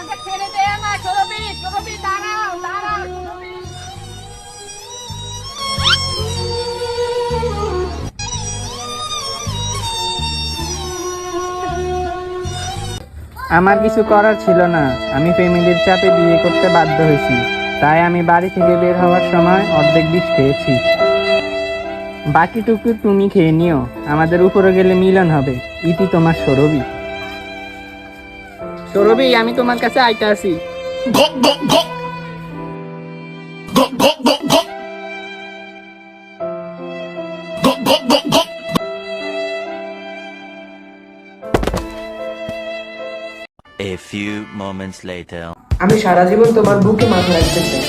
আমাকে ছেড়ে দে না সুরভি, সুরভি দাঁড়াও, দাঁড়াও সুরভি। আমার কিছু করার ছিল না, আমি ফ্যামিলির চাপে বিয়ে করতে বাধ্য হয়েছি। তাই আমি বাড়ি থেকে বের হওয়ার সময় অর্ধেক বিষ খেয়েছি। বাকিটুকু তুমি খেয়ে নিও, আমাদের উপরে গেলে মিলন হবে। ইতি তোমার সরবি। সরবি, আমি তোমার কাছে আইতে আছি। A few moments later. আমি সারা জীবন তোমার বুকে মাথা রাখতে চাই।